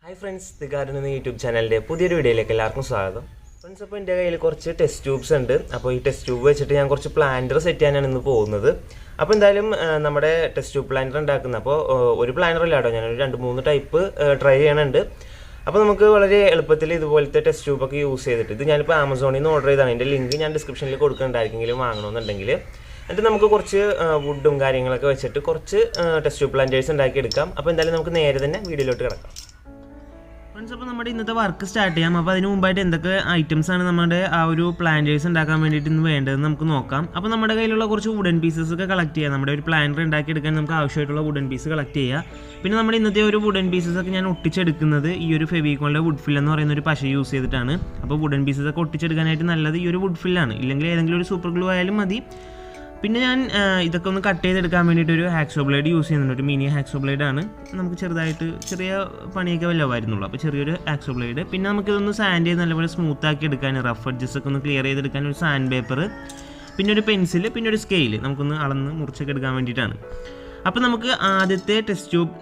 Hi friends, the Garden YouTube channel. പുതിയൊരു വീഡിയോയിലേക്ക് എല്ലാവർക്കും സ്വാഗതം. ഫ്രണ്ട്സ്, അപ്പോൾ എൻ്റെ കയ്യിൽ കുറച്ച് ടെസ്റ്റ് ട്യൂബ്സ് ഉണ്ട്. അപ്പോൾ ഈ ടെസ്റ്റ് ട്യൂബ് വെച്ചിട്ട് ഞാൻ കുറച്ച് പ്ലാന്റർ സെറ്റ് ചെയ്യാനാണ് ഇന്ന് പോകുന്നത്. അപ്പോൾ എന്തായാലും നമ്മുടെ ടെസ്റ്റ് ട്യൂബ് പ്ലാന്റർ ഉണ്ടാക്കുന്നത് അപ്പോൾ ഒരു പ്ലാന്റർ ഇല്ല കേട്ടോ, ഞാനൊരു 2-3 ടൈപ്പ് ട്രൈ ചെയ്യണുണ്ട്. അപ്പോൾ നമുക്ക് വളരെ എളുപ്പത്തിൽ ഇതുപോലത്തെ ടെസ്റ്റ് ട്യൂബൊക്കെ യൂസ് ചെയ്തിട്ട് ഇത് ഞാനിപ്പോൾ ആമസോണിൽ നിന്ന് ഓർഡർ ചെയ്താണ്. ഇതിൻ്റെ ലിങ്ക് ഞാൻ ഡിസ്ക്രിപ്ഷനിൽ കൊടുക്കുന്നുണ്ടായിരിക്കെങ്കിലും വാങ്ങണമെന്നുണ്ടെങ്കിൽ എന്നിട്ട് നമുക്ക് കുറച്ച് വുഡും കാര്യങ്ങളൊക്കെ വെച്ചിട്ട് കുറച്ച് ടെസ്റ്റ് ട്യൂബ് പ്ലാന്റേഴ്സ് ഉണ്ടാക്കിയെടുക്കാം. അപ്പോൾ എന്തായാലും നമുക്ക് നേരെ തന്നെ വീഡിയോയിലോട്ട് കിടക്കാം. ഫ്രണ്ട്സ്, അപ്പോൾ നമ്മുടെ ഇന്നത്തെ വർക്ക് സ്റ്റാർട്ട് ചെയ്യാം. അപ്പോൾ അതിന് മുമ്പായിട്ട് എന്തൊക്കെ ഐറ്റംസാണ് നമ്മുടെ ആ ഒരു പ്ലാന്റേഴ്സ് ഉണ്ടാക്കാൻ വേണ്ടിയിട്ട് ഇന്ന് വേണ്ടതെന്ന് നമുക്ക് നോക്കാം. അപ്പോൾ നമ്മുടെ കയ്യിലുള്ള കുറച്ച് വുഡൻ പീസസ് ഒക്കെ കളക്ട് ചെയ്യാം. നമ്മുടെ ഒരു പ്ലാന്റർ ഉണ്ടാക്കിയെടുക്കാൻ നമുക്ക് ആവശ്യമായിട്ടുള്ള വുഡൻ പീസ് കളക്ട് ചെയ്യുക. പിന്നെ നമ്മുടെ ഇന്നത്തെ ഒരു വുഡൻ പീസസ് ഒക്കെ ഞാൻ ഒട്ടിച്ചെടുക്കുന്നത് ഈ ഒരു ഫെവിക്കോളിൻ്റെ വുഡ് ഫിൽ എന്ന് പറയുന്ന ഒരു പശ യൂസ് ചെയ്തിട്ടാണ്. അപ്പോൾ വുഡൻ പീസസ് ഒക്കെ ഒട്ടിച്ചെടുക്കാനായിട്ട് നല്ലത് ഈ ഒരു വുഡ് ഫില്ലാണ്, ഇല്ലെങ്കിൽ ഏതെങ്കിലും ഒരു സൂപ്പർ ഗ്ലൂ ആയാലും മതി. പിന്നെ ഞാൻ ഇതൊക്കെ ഒന്ന് കട്ട് ചെയ്തെടുക്കാൻ വേണ്ടിയിട്ട് ഒരു ഹാക്സോ ബ്ലേഡ് യൂസ് ചെയ്യുന്നുണ്ട്. ഒരു മിനി ഹാക്സോ ബ്ലേഡാണ്. നമുക്ക് ചെറിയ പണിയൊക്കെ വല്ലവായിരുന്നുള്ളൂ. അപ്പോൾ ചെറിയൊരു ഹാക്സോ ബ്ലേഡ്. പിന്നെ നമുക്കിതൊന്ന് സാൻഡ് ചെയ്ത് നല്ലപോലെ സ്മൂത്താക്കി എടുക്കാൻ, റഫ് എഡ്ജസ് ഒക്കെ ഒന്ന് ക്ലിയർ ചെയ്തെടുക്കാൻ ഒരു സാൻഡ് പേപ്പർ, പിന്നെ ഒരു പെൻസിൽ, പിന്നെ ഒരു സ്കെയിൽ നമുക്കൊന്ന് അളന്ന് മുറിച്ചൊക്കെ എടുക്കാൻ വേണ്ടിയിട്ടാണ്. അപ്പോൾ നമുക്ക് ആദ്യത്തെ ടെസ്റ്റ് ട്യൂബ്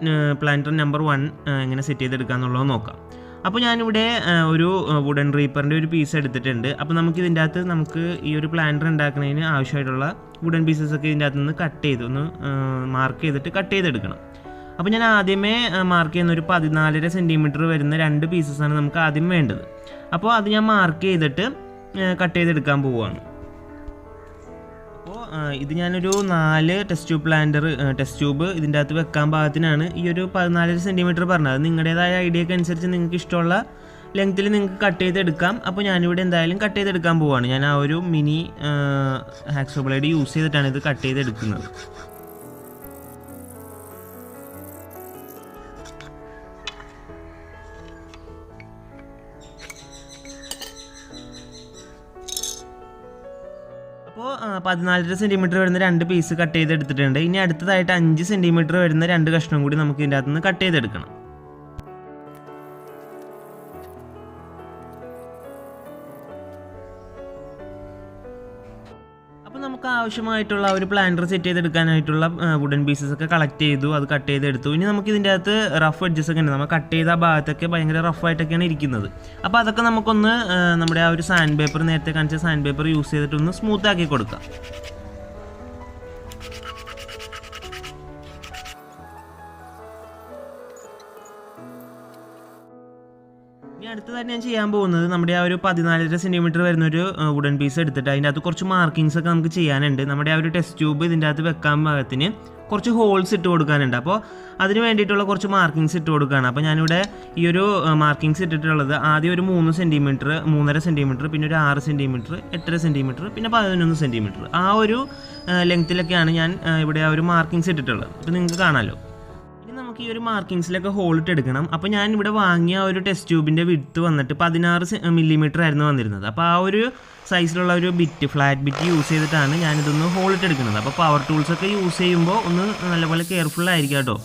പ്ലാന്റർ നമ്പർ 1 എങ്ങനെ സെറ്റ് ചെയ്തെടുക്കാമെന്നുള്ളത് നോക്കാം. അപ്പോൾ ഞാനിവിടെ ഒരു വുഡൻ റീപ്പറിൻ്റെ ഒരു പീസ് എടുത്തിട്ടുണ്ട്. അപ്പോൾ നമുക്കിതിൻ്റെ അകത്ത് നമുക്ക് ഈ ഒരു പ്ലാന്റർ ഉണ്ടാക്കുന്നതിന് ആവശ്യമായിട്ടുള്ള വുഡൻ പീസസൊക്കെ ഇതിൻ്റെ അകത്ത് നിന്ന് കട്ട് ചെയ്ത് ഒന്ന് മാർക്ക് ചെയ്തിട്ട് കട്ട് ചെയ്തെടുക്കണം. അപ്പോൾ ഞാൻ ആദ്യമേ മാർക്ക് ചെയ്യുന്ന ഒരു 14.5 സെൻറ്റിമീറ്റർ വരുന്ന 2 പീസസാണ് നമുക്ക് ആദ്യം വേണ്ടത്. അപ്പോൾ അത് ഞാൻ മാർക്ക് ചെയ്തിട്ട് കട്ട് ചെയ്തെടുക്കാൻ പോവുകയാണ്. അപ്പോൾ ഇത് ഞാനൊരു 4 ടെസ്റ്റ് ട്യൂബ് ഇതിൻ്റെ അകത്ത് വെക്കാൻ പാകത്തിനാണ് ഈ ഒരു 14 സെൻറ്റിമീറ്റർ പറഞ്ഞത്. നിങ്ങളുടേതായ ഐഡിയക്ക് അനുസരിച്ച് നിങ്ങൾക്ക് ഇഷ്ടമുള്ള ലെങ്ത്തിൽ നിങ്ങൾക്ക് കട്ട് ചെയ്തെടുക്കാം. അപ്പോൾ ഞാനിവിടെ എന്തായാലും കട്ട് ചെയ്തെടുക്കാൻ പോവുകയാണ്. ഞാൻ ആ ഒരു മിനി ഹാക്സോ ബ്ലേഡ് യൂസ് ചെയ്തിട്ടാണ് ഇത് കട്ട് ചെയ്തെടുക്കുന്നത്. അപ്പോൾ 14.5 സെൻറ്റിമീറ്റർ വരുന്ന 2 പീസ് കട്ട് ചെയ്തെടുത്തിട്ടുണ്ട്. ഇനി അടുത്തതായിട്ട് 5 സെൻറ്റിമീറ്റർ വരുന്ന 2 കഷ്ണം കൂടി നമുക്ക് ഇതിൻ്റെ അകത്ത് നിന്ന് കട്ട് ചെയ്തെടുക്കണം. അപ്പോൾ നമുക്ക് ആവശ്യമായിട്ടുള്ള ഒരു പ്ലാന്റർ സെറ്റ് ചെയ്തെടുക്കാനായിട്ടുള്ള വുഡൻ പീസസ് ഒക്കെ കളക്ട് ചെയ്തു, അത് കട്ട് ചെയ്തെടുത്തു. ഇനി നമുക്ക് ഇതിൻ്റെ അകത്ത് റഫ് എഡ്ജസ് ഒക്കെ ഉണ്ട്. നമ്മൾ കട്ട് ചെയ്ത ഭാഗത്തൊക്കെ ഭയങ്കര റഫായിട്ടൊക്കെയാണ് ഇരിക്കുന്നത്. അപ്പോൾ അതൊക്കെ നമുക്കൊന്ന് നമ്മുടെ ആ ഒരു സാൻഡ് പേപ്പർ, നേരത്തെ കാണിച്ച സാൻഡ് പേപ്പർ യൂസ് ചെയ്തിട്ടൊന്ന് സ്മൂത്ത് ആക്കി കൊടുക്കാം. ഇനി അടുത്തതായിട്ട് ഞാൻ ചെയ്യാൻ പോകുന്നത് നമ്മുടെ ആ ഒരു 14.5 സെൻറ്റിമീറ്റർ വരുന്നൊരു വുഡൻ പീസ് എടുത്തിട്ട് അതിൻ്റെ അകത്ത് കുറച്ച് മാർക്കിങ്സ് ഒക്കെ നമുക്ക് ചെയ്യാനുണ്ട്. നമ്മുടെ ആ ഒരു ടെസ്റ്റ് ട്യൂബ് ഇതിൻ്റെ അകത്ത് വെക്കാൻ പാകത്തിന് കുറച്ച് ഹോൾസ് ഇട്ട് കൊടുക്കാനുണ്ട്. അപ്പോൾ അതിന് വേണ്ടിയിട്ടുള്ള കുറച്ച് മാർക്കിങ്സ് ഇട്ട് കൊടുക്കുകയാണ്. അപ്പോൾ ഞാനിവിടെ ഈ ഒരു മാർക്കിങ്സ് ഇട്ടിട്ടുള്ളത് ആദ്യം ഒരു 3 സെൻറ്റിമീറ്റർ, 3.5 സെൻറ്റിമീറ്റർ, പിന്നെ ഒരു 6 സെൻറ്റിമീറ്റർ, 8.5 സെൻറ്റിമീറ്റർ, പിന്നെ 11 സെൻറ്റിമീറ്റർ, ആ ഒരു ലെങ്ത്തിലൊക്കെയാണ് ഞാൻ ഇവിടെ ആ ഒരു മാർക്കിങ്സ് ഇട്ടിട്ടുള്ളത്. അപ്പോൾ നിങ്ങൾക്ക് കാണാമല്ലോ. നമുക്ക് ഈ ഒരു മാർക്കിങ്സിലൊക്കെ ഹോളിട്ട് എടുക്കണം. അപ്പോൾ ഞാൻ ഇവിടെ വാങ്ങിയ ഒരു ടെസ്റ്റ് ട്യൂബിൻ്റെ വിഡ്ത്ത് വന്നിട്ട് 16 മില്ലിമീറ്റർ ആയിരുന്നു വന്നിരുന്നത്. അപ്പോൾ ആ ഒരു സൈസിലുള്ള ഒരു ഫ്ലാറ്റ് ബിറ്റ് യൂസ് ചെയ്തിട്ടാണ് ഞാനിതൊന്ന് ഹോളിട്ട് എടുക്കുന്നത്. അപ്പോൾ പവർ ടൂൾസൊക്കെ യൂസ് ചെയ്യുമ്പോൾ ഒന്ന് നല്ലപോലെ കെയർഫുൾ ആയിരിക്കും കേട്ടോ.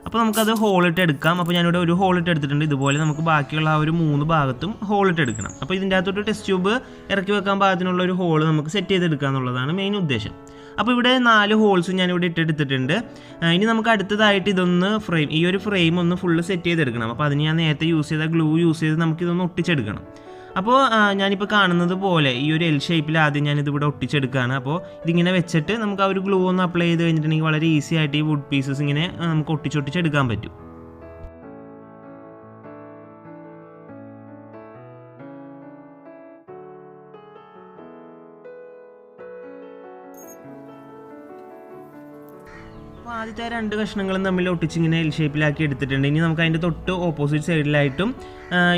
അപ്പോൾ നമുക്കത് ഹോളിട്ട് എടുക്കാം. അപ്പോൾ ഞാനിവിടെ ഒരു ഹോളിട്ട് എടുത്തിട്ടുണ്ട്. ഇതുപോലെ നമുക്ക് ബാക്കിയുള്ള ആ ഒരു 3 ഭാഗത്തും ഹോളിട്ട് എടുക്കണം. അപ്പോൾ ഇതിൻ്റെ അകത്തോട്ട് ടെസ്റ്റ് ട്യൂബ് ഇറക്കി വെക്കാൻ പാകത്തിനുള്ള ഒരു ഹോള് നമുക്ക് സെറ്റ് ചെയ്തെടുക്കുക എന്നുള്ളതാണ് മെയിൻ ഉദ്ദേശം. അപ്പോൾ ഇവിടെ 4 ഹോൾസ് ഞാനിവിടെ ഇട്ടെടുത്തിട്ടുണ്ട്. ഇനി നമുക്ക് അടുത്തതായിട്ട് ഇതൊന്ന് ഈ ഒരു ഫ്രെയിം ഒന്ന് ഫുള്ള് സെറ്റ് ചെയ്തെടുക്കണം. അപ്പോൾ അതിന് ഞാൻ നേരത്തെ യൂസ് ചെയ്ത ഗ്ലൂ യൂസ് ചെയ്ത് നമുക്കിതൊന്ന് ഒട്ടിച്ചെടുക്കണം. അപ്പോൾ ഞാനിപ്പോൾ കാണുന്നത് പോലെ ഈ ഒരു എൽ ഷേപ്പിൽ ആദ്യം ഞാനിതിവിടെ ഒട്ടിച്ചെടുക്കുകയാണ്. അപ്പോൾ ഇതിങ്ങനെ വെച്ചിട്ട് നമുക്ക് ആ ഒരു ഗ്ലൂ ഒന്ന് അപ്ലൈ ചെയ്ത് കഴിഞ്ഞിട്ടുണ്ടെങ്കിൽ വളരെ ഈസി ആയിട്ട് ഈ വുഡ് പീസസ് ഇങ്ങനെ നമുക്ക് ഒട്ടിച്ചെടുക്കാൻ പറ്റും. അപ്പോൾ ആദ്യത്തെ 2 കഷ്ണങ്ങളും തമ്മിൽ ഒട്ടിച്ചിങ്ങനെ എൽ ഷേപ്പിലാക്കി എടുത്തിട്ടുണ്ട്. ഇനി നമുക്ക് അതിൻ്റെ തൊട്ട് ഓപ്പോസിറ്റ് സൈഡിലായിട്ടും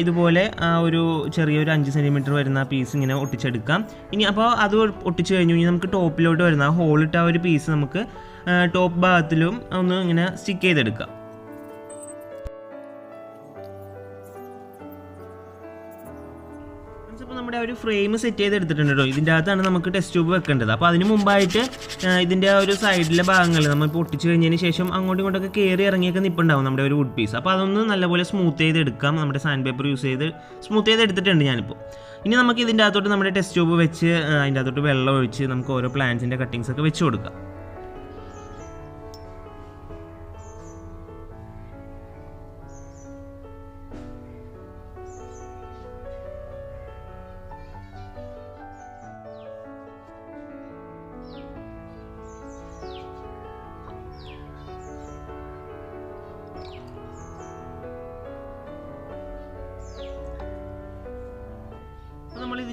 ഇതുപോലെ ഒരു ചെറിയൊരു 5 സെൻറ്റിമീറ്റർ വരുന്ന പീസ് ഇങ്ങനെ ഒട്ടിച്ചെടുക്കാം. ഇനി അപ്പോൾ അത് ഒട്ടിച്ച് കഴിഞ്ഞു. ഇനി നമുക്ക് ടോപ്പിലോട്ട് വരുന്ന ആ ഹോളിട്ട ആ ഒരു പീസ് നമുക്ക് ടോപ്പ് ഭാഗത്തിലും ഒന്ന് ഇങ്ങനെ സ്റ്റിക്ക് ചെയ്തെടുക്കാം. അപ്പോൾ നമ്മുടെ ഒരു ഫ്രെയിം സെറ്റ് ചെയ്തെടുത്തിട്ടുണ്ട് കേട്ടോ. ഇതിൻ്റെ അകത്താണ് നമുക്ക് ടെസ്റ്റ് ട്യൂബ് വെക്കേണ്ടത്. അപ്പോൾ അതിന് മുമ്പായിട്ട് ഇതിൻ്റെ ആ ഒരു സൈഡിലെ ഭാഗങ്ങൾ നമ്മളിപ്പോൾ ഒട്ടിച്ച് കഴിഞ്ഞതിന് ശേഷം അങ്ങോട്ടും ഇങ്ങോട്ടൊക്കെ കയറി ഇറങ്ങിയൊക്കെ നിൽപ്പുണ്ടാവും നമ്മുടെ ഒരു വുഡ് പീസ്. അപ്പോൾ അതൊന്ന് നല്ലപോലെ സ്മൂത്ത് ചെയ്തെടുക്കാം. നമ്മുടെ സാൻഡ് പേപ്പർ യൂസ് ചെയ്ത് സ്മൂത്ത് ചെയ്തെടുത്തിട്ടുണ്ട് ഞാനിപ്പോൾ. ഇനി നമുക്ക് ഇതിൻ്റെ അകത്തോട്ട് നമ്മുടെ ടെസ്റ്റ് ട്യൂബ് വെച്ച് അതിൻ്റെ അകത്തോട്ട് വെള്ളം ഒഴിച്ച് നമുക്ക് ഓരോ പ്ലാന്റ്സിൻ്റെ കട്ടിങ്സ് ഒക്കെ വെച്ച് കൊടുക്കാം.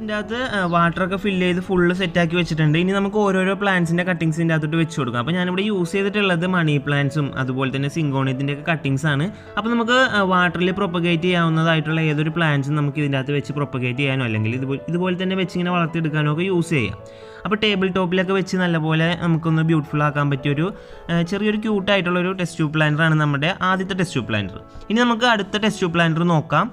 ഇതിൻ്റെ അകത്ത് വാട്ടറൊക്കെ ഫില്ല് ചെയ്ത് ഫുള്ള് സെറ്റാക്കി വെച്ചിട്ടുണ്ട്. ഇനി നമുക്ക് ഓരോരോ പ്ലാന്റ്സിൻ്റെ കട്ടിങ്സിൻ്റെ അകത്തോട്ട് വെച്ച് കൊടുക്കാം. അപ്പോൾ ഞാനിവിടെ യൂസ് ചെയ്തിട്ടുള്ളത് മണി പ്ലാന്റ്സും അതുപോലെ തന്നെ സിങ്കോണിയത്തിൻ്റെ ഒക്കെ കട്ടിങ്സ് ആണ്. അപ്പോൾ നമുക്ക് വാട്ടറിൽ പ്രൊപ്പഗേറ്റ് ചെയ്യാവുന്നതായിട്ടുള്ള ഏതൊരു പ്ലാന്റ്സും നമുക്ക് ഇതിൻ്റെ അകത്ത് വെച്ച് പ്രൊപ്പഗേറ്റ് ചെയ്യാനോ അല്ലെങ്കിൽ ഇതുപോലെ തന്നെ വെച്ച് ഇങ്ങനെ വളർത്തിയെടുക്കാനോ ഒക്കെ യൂസ് ചെയ്യാം. അപ്പോൾ ടേബിൾ ടോപ്പിലൊക്കെ വെച്ച് നല്ലപോലെ നമുക്കൊന്ന് ബ്യൂട്ടിഫുൾ ആക്കാൻ പറ്റിയൊരു ചെറിയൊരു ക്യൂട്ടായിട്ടുള്ളൊരു ടെസ്റ്റ് ട്യൂബ് പ്ലാന്ററാണ് നമ്മുടെ ആദ്യത്തെ ടെസ്റ്റ് ട്യൂബ് പ്ലാന്റർ. ഇനി നമുക്ക് അടുത്ത ടെസ്റ്റ് ട്യൂബ് പ്ലാന്റർ നോക്കാം.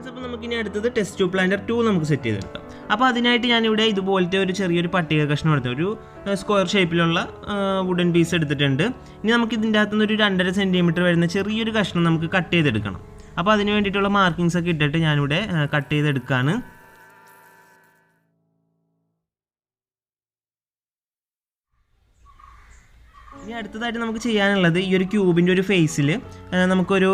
അപ്പോൾ നമുക്കിനി അടുത്തത് ടെസ്റ്റ് ട്യൂബ് പ്ലാന്റർ 2 നമുക്ക് സെറ്റ് ചെയ്തെടുക്കാം. അപ്പോൾ അതിനായിട്ട് ഞാനിവിടെ ഇതുപോലത്തെ ഒരു ചെറിയൊരു പട്ടിക കഷ്ണം എടുത്തു, ഒരു സ്ക്വയർ ഷേപ്പിലുള്ള വുഡൻ പീസ് എടുത്തിട്ടുണ്ട്. ഇനി നമുക്ക് ഇതിൻ്റെ അകത്തുനിന്ന് ഒരു 2.5 സെൻറ്റിമീറ്റർ വരുന്ന ചെറിയൊരു കഷ്ണം നമുക്ക് കട്ട് ചെയ്തെടുക്കണം. അപ്പോൾ അതിന് വേണ്ടിയിട്ടുള്ള മാർക്കിങ്സ് ഒക്കെ ഇട്ടിട്ട് ഞാനിവിടെ കട്ട് ചെയ്തെടുക്കുകയാണ്. ഇനി അടുത്തതായിട്ട് നമുക്ക് ചെയ്യാനുള്ളത് ഈ ഒരു ക്യൂബിൻ്റെ ഒരു ഫേസിൽ നമുക്കൊരു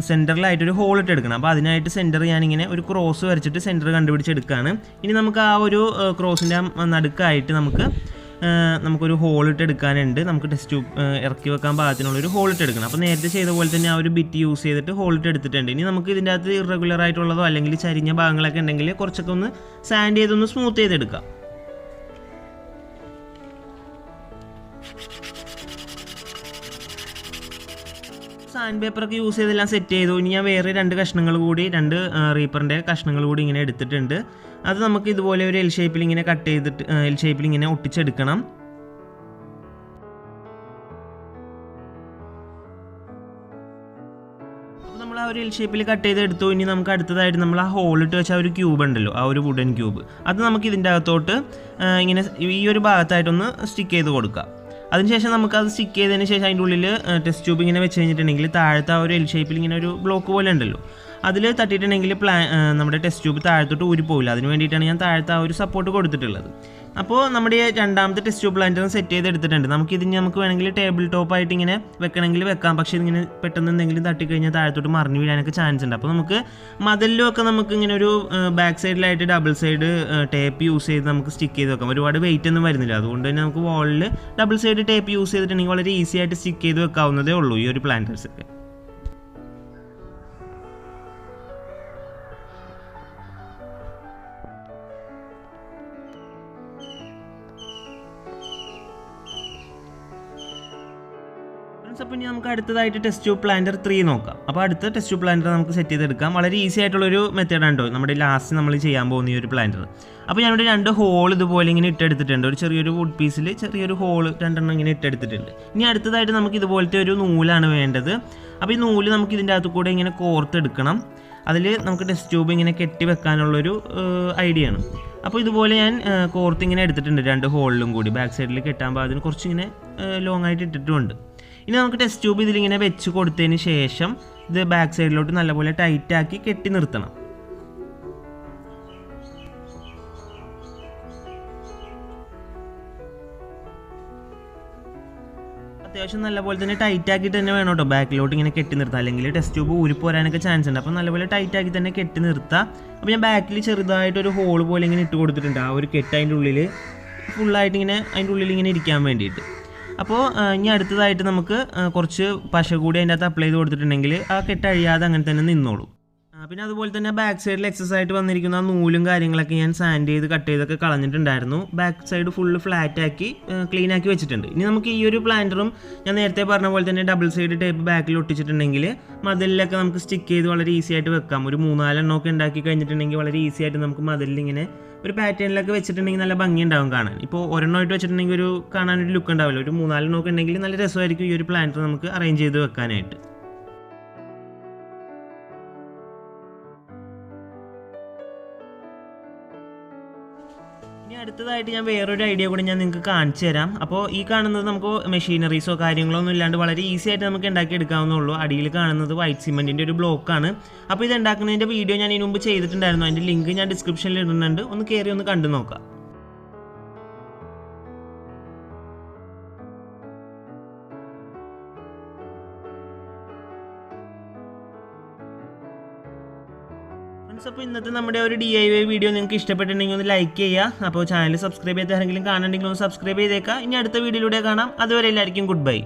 സെൻറ്ററിലായിട്ടൊരു ഹോൾ ഇട്ട് എടുക്കണം. അപ്പോൾ അതിനായിട്ട് സെൻറ്റർ ഞാനിങ്ങനെ ഒരു ക്രോസ് വരച്ചിട്ട് സെൻറ്റർ കണ്ടുപിടിച്ചെടുക്കുകയാണ്. ഇനി നമുക്ക് ആ ഒരു ക്രോസിൻ്റെ നടുക്കായിട്ട് നമുക്കൊരു ഹോൾ ഇട്ട് എടുക്കാനുണ്ട്. നമുക്ക് ടെസ്റ്റ് ട്യൂബ് ഇറക്കി വെക്കാൻ പാകത്തിനുള്ളൊരു ഹോൾ ഇട്ട് എടുക്കണം. അപ്പോൾ നേരത്തെ ചെയ്ത പോലെ തന്നെ ആ ഒരു ബിറ്റ് യൂസ് ചെയ്തിട്ട് ഹോൾ ഇട്ട് എടുത്തിട്ടുണ്ട്. ഇനി നമുക്ക് ഇതിൻ്റെ അകത്ത് ഇറഗുലർ ആയിട്ടുള്ളതോ അല്ലെങ്കിൽ ചരിഞ്ഞ ഭാഗങ്ങളൊക്കെ ഉണ്ടെങ്കിൽ കുറച്ചൊക്കെ ഒന്ന് സാൻഡ് ചെയ്തൊന്ന് സ്മൂത്ത് ചെയ്തെടുക്കാം. സാൻഡ് പേപ്പറൊക്കെ യൂസ് ചെയ്തെല്ലാം സെറ്റ് ചെയ്തു. ഇനി ഞാൻ വേറെ 2 കഷ്ണങ്ങൾ കൂടി, 2 റീപ്പറിൻ്റെ കഷ്ണങ്ങൾ കൂടി ഇങ്ങനെ എടുത്തിട്ടുണ്ട്. അത് നമുക്ക് ഇതുപോലെ ഒരു എൽ ഷേപ്പിൽ ഇങ്ങനെ കട്ട് ചെയ്തിട്ട് എൽ ഷേപ്പിൽ ഇങ്ങനെ ഒട്ടിച്ചെടുക്കണം. അപ്പോൾ നമ്മൾ ആ ഒരു എൽ ഷേപ്പിൽ കട്ട് ചെയ്തെടുത്തു. ഇനി നമുക്ക് അടുത്തതായിട്ട് നമ്മൾ ആ ഹോളിട്ട് വെച്ച ആ ഒരു ക്യൂബ് ഉണ്ടല്ലോ, ആ ഒരു വുഡൻ ക്യൂബ്, അത് നമുക്ക് ഇതിൻ്റെ അകത്തോട്ട് ഇങ്ങനെ ഈ ഒരു ഭാഗത്തായിട്ടൊന്ന് സ്റ്റിക്ക് ചെയ്ത് കൊടുക്കാം. അതിനുശേഷം നമുക്കത് സ്റ്റിക്ക് ചെയ്തതിന് ശേഷം അതിൻ്റെ ഉള്ളിൽ ടെസ്റ്റ് ട്യൂബ് ഇങ്ങനെ വെച്ച് കഴിഞ്ഞിട്ടുണ്ടെങ്കിൽ താഴത്തെ ആ ഒരു എൽ ഷേപ്പിൽ ഇങ്ങനെ ഒരു ബ്ലോക്ക് പോലെ ഉണ്ടല്ലോ, അതിൽ തട്ടിയിട്ടുണ്ടെങ്കിൽ നമ്മുടെ ടെസ്റ്റ് ട്യൂബ് താഴത്തോട്ട് ഊരിപ്പോവില്ല. അതിന് വേണ്ടിയിട്ടാണ് ഞാൻ താഴത്തെ ആ ഒരു സപ്പോർട്ട് കൊടുത്തിട്ടുള്ളത്. അപ്പോൾ നമ്മുടെ രണ്ടാമത്തെ ടെസ്റ്റ് ട്യൂബ് പ്ലാന്റർ സെറ്റ് ചെയ്തെടുത്തിട്ടുണ്ട്. നമുക്ക് വേണമെങ്കിൽ ടേബിൾ ടോപ്പായിട്ട് ഇങ്ങനെ വെക്കണമെങ്കിൽ വെക്കാം. പക്ഷേ ഇതിങ്ങനെ പെട്ടെന്ന് എന്തെങ്കിലും തട്ടിക്കഴിഞ്ഞാൽ താഴത്തോട്ട് മറിഞ്ഞു വീഴാനൊക്കെ ചാൻസ് ഉണ്ട്. അപ്പോൾ നമുക്ക് മതിലിലും ഒക്കെ നമുക്ക് ഇങ്ങനെ ഒരു ബാക്ക് സൈഡിലായിട്ട് ഡബിൾ സൈഡ് ടേപ്പ് യൂസ് ചെയ്ത് നമുക്ക് സ്റ്റിക്ക് ചെയ്ത് വെക്കാം. ഒരുപാട് വെയിറ്റ് ഒന്നും വരുന്നില്ല. അതുകൊണ്ട് തന്നെ നമുക്ക് വാളിൽ ഡബിൾ സൈഡ് ടേപ്പ് യൂസ് ചെയ്തിട്ടുണ്ടെങ്കിൽ വളരെ ഈസി ആയിട്ട് സ്റ്റിക്ക് ചെയ്ത് വെക്കാവുന്നതേ ഉള്ളൂ ഈ ഒരു പ്ലാന്റേഴ്സൊക്കെ. അപ്പോൾ ഇനി നമുക്ക് അടുത്തതായിട്ട് ടെസ്റ്റ് ട്യൂബ് പ്ലാന്റർ 3 നോക്കാം. അപ്പോൾ അടുത്ത ടെസ്റ്റ് ട്യൂബ് പ്ലാന്റർ നമുക്ക് സെറ്റ് ചെയ്തെടുക്കാം. വളരെ ഈസി ആയിട്ടുള്ളൊരു മെത്തേഡാണ് കേട്ടോ നമ്മുടെ ലാസ്റ്റ് നമ്മൾ ചെയ്യാൻ പോകുന്ന ഈ ഒരു പ്ലാന്റർ. അപ്പോൾ ഞാനിവിടെ 2 ഹോൾ ഇതുപോലെ ഇങ്ങനെ ഇട്ടെടുത്തിട്ടുണ്ട്. ഒരു ചെറിയൊരു വുഡ് പീസിൽ ചെറിയൊരു ഹോൾ 2 ഇങ്ങനെ ഇട്ടെടുത്തിട്ടുണ്ട്. ഇനി അടുത്തതായിട്ട് നമുക്ക് ഇതുപോലത്തെ ഒരു നൂലാണ് വേണ്ടത്. അപ്പോൾ ഈ നൂല് നമുക്ക് ഇതിൻ്റെ അകത്ത് കൂടെ ഇങ്ങനെ കോർത്തെടുക്കണം. അതിൽ നമുക്ക് ടെസ്റ്റ് ട്യൂബ് ഇങ്ങനെ കെട്ടി വെക്കാനുള്ളൊരു ഐഡിയ ആണ്. അപ്പോൾ ഇതുപോലെ ഞാൻ കോർത്ത് ഇങ്ങനെ എടുത്തിട്ടുണ്ട് 2 ഹോളിലും കൂടി. ബാക്ക് സൈഡിൽ കെട്ടാൻ പാകത്തിന് കുറച്ചിങ്ങനെ ലോങ് ആയിട്ട് ഇട്ടിട്ടുമുണ്ട്. ഇനി നമുക്ക് ടെസ്റ്റ് ട്യൂബ് ഇതിലിങ്ങനെ വെച്ച് കൊടുത്തതിന് ശേഷം ഇത് ബാക്ക് സൈഡിലോട്ട് നല്ലപോലെ ടൈറ്റാക്കി കെട്ടി നിർത്തണം. അത്യാവശ്യം നല്ലപോലെ തന്നെ ടൈറ്റ് ആക്കിയിട്ട് തന്നെ വേണം കേട്ടോ ബാക്കിലോട്ട് ഇങ്ങനെ കെട്ടി നിർത്താം. അല്ലെങ്കിൽ ടെസ്റ്റ് ട്യൂബ് ഊരിപ്പോരാനൊക്കെ ചാൻസ് ഉണ്ട്. അപ്പോൾ നല്ലപോലെ ടൈറ്റ് ആക്കി തന്നെ കെട്ടി നിർത്താം. അപ്പോൾ ഞാൻ ബാക്കിൽ ചെറുതായിട്ടൊരു ഹോൾ പോലെ ഇങ്ങനെ ഇട്ട് കൊടുത്തിട്ടുണ്ട്. ആ ഒരു കെട്ട് അതിൻ്റെ ഉള്ളിൽ ഫുള്ളായിട്ട് ഇങ്ങനെ അതിൻ്റെ ഉള്ളിൽ ഇങ്ങനെ ഇരിക്കാൻ വേണ്ടിയിട്ട്. അപ്പോൾ ഇനി അടുത്തതായിട്ട് നമുക്ക് കുറച്ച് പശ കൂടി അതിൻ്റെ അകത്ത് അപ്ലൈ ചെയ്ത് കൊടുത്തിട്ടുണ്ടെങ്കിൽ ആ കെട്ട് അഴിയാതെ അങ്ങനെ തന്നെ നിന്നോളും. പിന്നെ അതുപോലെ തന്നെ ബാക്ക് സൈഡിൽ എക്സസ് ആയിട്ട് വന്നിരിക്കുന്ന ആ നൂലും കാര്യങ്ങളൊക്കെ ഞാൻ സാൻഡ് ചെയ്ത് കട്ട് ചെയ്തൊക്കെ കളഞ്ഞിട്ടുണ്ടായിരുന്നു. ബാക്ക് സൈഡ് ഫുള്ള് ഫ്ലാറ്റ് ആക്കി ക്ലീൻ ആക്കി വെച്ചിട്ടുണ്ട്. ഇനി നമുക്ക് ഈ ഒരു പ്ലാന്ററും ഞാൻ നേരത്തെ പറഞ്ഞ പോലെ തന്നെ ഡബിൾ സൈഡ് ടേപ്പ് ബാക്കിൽ ഒട്ടിച്ചിട്ടുണ്ടെങ്കിൽ മതിലിലൊക്കെ നമുക്ക് സ്റ്റിക്ക് ചെയ്ത് വളരെ ഈസി ആയിട്ട് വെക്കാം. ഒരു 3-4 എണ്ണമൊക്കെ ഉണ്ടാക്കി കഴിഞ്ഞിട്ടുണ്ടെങ്കിൽ വളരെ ഈസി ആയിട്ട് നമുക്ക് മതിലിൽ ഇങ്ങനെ ഒരു പാറ്റേണിലൊക്കെ വെച്ചിട്ടുണ്ടെങ്കിൽ നല്ല ഭംഗി ഉണ്ടാവും കാണാൻ. ഇപ്പോൾ ഒരെണ്ണമായിട്ട് വെച്ചിട്ടുണ്ടെങ്കിൽ ഒരു കാണാനൊരു ലുക്ക് ഉണ്ടാവില്ല. ഒരു 3-4 എണ്ണമൊക്കെ ഉണ്ടെങ്കിൽ നല്ല രസമായിരിക്കും ഈ ഒരു പ്ലാന്റർ നമുക്ക് അറേഞ്ച് ചെയ്ത് വെക്കാനായിട്ട്. ഇനി അടുത്തതായിട്ട് ഞാൻ വേറൊരു ഐഡിയ കൂടി ഞാൻ നിങ്ങൾക്ക് കാണിച്ചു തരാം. അപ്പോൾ ഈ കാണുന്നത് നമുക്ക് മെഷീനറീസോ കാര്യങ്ങളോ ഒന്നും ഇല്ലാണ്ട് വളരെ ഈസി ആയിട്ട് നമുക്ക് ഉണ്ടാക്കിയെടുക്കാവുന്നുള്ളൂ. അടിയിൽ കാണുന്നത് വൈറ്റ് സിമെൻറ്റിൻ്റെ ഒരു ബ്ലോക്കാണ്. അപ്പോൾ ഇത് ഉണ്ടാക്കുന്നതിൻ്റെ വീഡിയോ ഞാൻ ഇതിനു മുമ്പ് ചെയ്തിട്ടുണ്ടായിരുന്നു. അതിൻ്റെ ലിങ്ക് ഞാൻ ഡിസ്ക്രിപ്ഷനിൽ ഇടുന്നുണ്ട്. ഒന്ന് കയറി ഒന്ന് കണ്ടു നോക്കാം. അപ്പോൾ ഇന്നത്തെ നമ്മുടെ ഒരു DIY വീഡിയോ നിങ്ങൾക്ക് ഇഷ്ടപ്പെട്ടിട്ടുണ്ടെങ്കിൽ ഒന്ന് ലൈക്ക് ചെയ്യുക. അപ്പോൾ ചാനൽ സബ്സ്ക്രൈബ് ചെയ്ത ആരെങ്കിലും കാണുന്നുണ്ടെങ്കിൽ ഒന്ന് സബ്സ്ക്രൈബ് ചെയ്തേക്കുക. ഇനി അടുത്ത വീഡിയോയിലൂടെ കാണാം. അതുവരെ എല്ലാവർക്കും ഗുഡ് ബൈ.